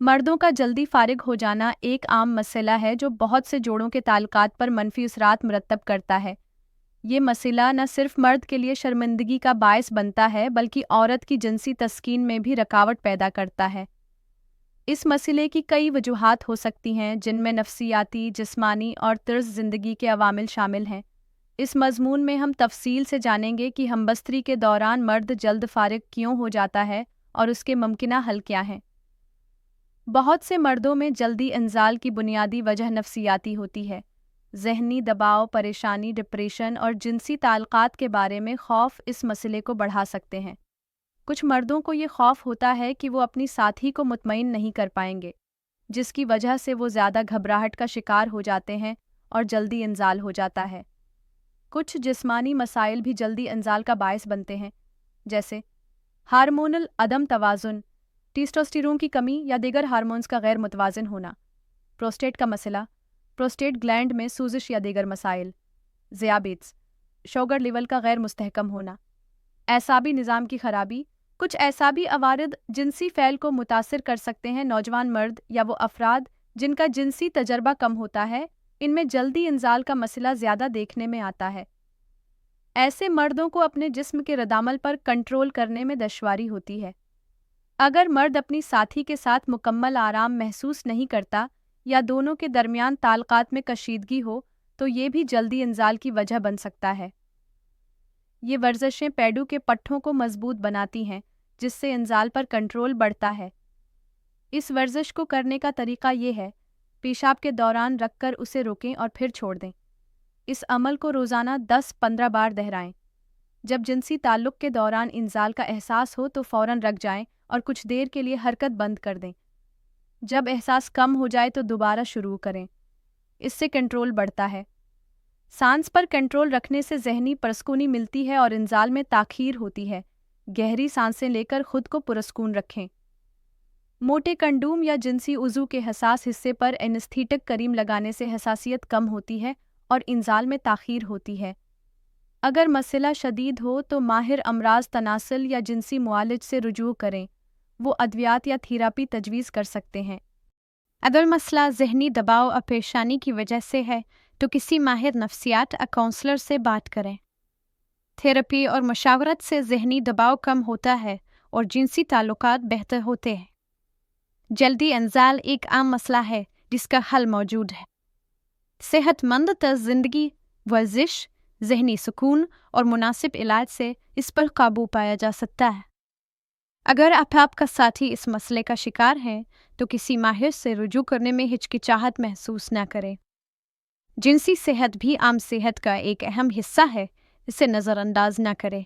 मर्दों का जल्दी फारिग हो जाना एक आम मसला है जो बहुत से जोड़ों के ताल्लुकात पर मनफी असरात मरतब करता है। ये मसला न सिर्फ मर्द के लिए शर्मिंदगी का बायस बनता है बल्कि औरत की जिनसी तस्कीन में भी रुकावट पैदा करता है। इस मसले की कई वजूहात हो सकती हैं जिनमें नफसियाती, जिस्मानी और तर्ज ज़िंदगी के अवामिल शामिल हैं। इस मज़मून में हम तफसील से जानेंगे कि हमबस्तरी के दौरान मर्द जल्द फारिग क्यों हो जाता है और उसके मुमकिना हल क्या हैं। बहुत से मर्दों में जल्दी इंजाल की बुनियादी वजह नफसियाती होती है। ज़हनी दबाव, परेशानी, डिप्रेशन और जिनसी ताल्लुकात के बारे में खौफ इस मसले को बढ़ा सकते हैं। कुछ मर्दों को ये खौफ होता है कि वो अपनी साथी को मुतमईन नहीं कर पाएंगे, जिसकी वजह से वो ज़्यादा घबराहट का शिकार हो जाते हैं और जल्दी इंजाल हो जाता है। कुछ जिस्मानी मसाइल भी जल्दी इंजाल का बायस बनते हैं, जैसे हार्मोनल अदम तवाज़ुन, टेस्टोस्टेरोन की कमी या दीगर हार्मोन्स का गैर मुतवाज़न होना, प्रोस्टेट का मसला, प्रोस्टेट ग्लैंड में सूजिश या दीगर मसाइल, ज़ियाबीत्स, शुगर लेवल का गैर मुस्तहकम होना, एसाबी निज़ाम की खराबी। कुछ एसाबी अवारिद जिनसी फ़ैल को मुतासिर कर सकते हैं। नौजवान मर्द या वो अफराद जिनका जिनसी तजर्बा कम होता है, इनमें जल्दी इंजाल का मसला ज़्यादा देखने में आता है। ऐसे मर्दों को अपने जिस्म के रद्दामल पर कंट्रोल करने में दुश्वारी होती है। अगर मर्द अपनी साथी के साथ मुकम्मल आराम महसूस नहीं करता या दोनों के दरमियान ताल्लुकात में कशीदगी हो, तो ये भी जल्दी इंजाल की वजह बन सकता है। ये वर्जिशें पैडू के पट्ठों को मजबूत बनाती हैं, जिससे इंजाल पर कंट्रोल बढ़ता है। इस वर्जिश को करने का तरीका ये है, पेशाब के दौरान रखकर उसे रोकें और फिर छोड़ दें। इस अमल को रोज़ाना 10-15 बार दोहराएं। जब जिनसी ताल्लुक़ के दौरान इंजाल का एहसास हो तो फ़ौरन रख जाएं और कुछ देर के लिए हरकत बंद कर दें। जब एहसास कम हो जाए तो दोबारा शुरू करें। इससे कंट्रोल बढ़ता है। सांस पर कंट्रोल रखने से ज़हनी परसकूनी मिलती है और इंजाल में ताख़ीर होती है। गहरी सांसें लेकर खुद को पुरस्कून रखें। मोटे कंडूम या जिनसी उज़ू के हसास हिस्से पर एनेस्थीटिक करीम लगाने से हसासियत कम होती है और इंजाल में ताख़ीर होती है। अगर मसला शदीद हो तो माहिर अमराज तनासल या जिनसी मुआलिज से रुजू करें। वो अद्वियात या थेरापी तजवीज़ कर सकते हैं। अगर मसला ज़हनी दबाव और परेशानी की वजह से है तो किसी माहिर नफ्सियात या काउंसलर से बात करें। थेरेपी और मशावरत से ज़हनी दबाव कम होता है और जिनसी ताल्लुकात बेहतर होते हैं। जल्दी इंजाल एक आम मसला है जिसका हल मौजूद है। सेहतमंद तर्ज ज़िंदगी, वर्जिश, ज़हनी सुकून और मुनासिब इलाज से इस पर काबू पाया जा सकता है। अगर आपका साथी इस मसले का शिकार है तो किसी माहिर से रुजू करने में हिचकिचाहट महसूस न करें। जिनसी सेहत भी आम सेहत का एक अहम हिस्सा है, इसे नज़रअंदाज न करें।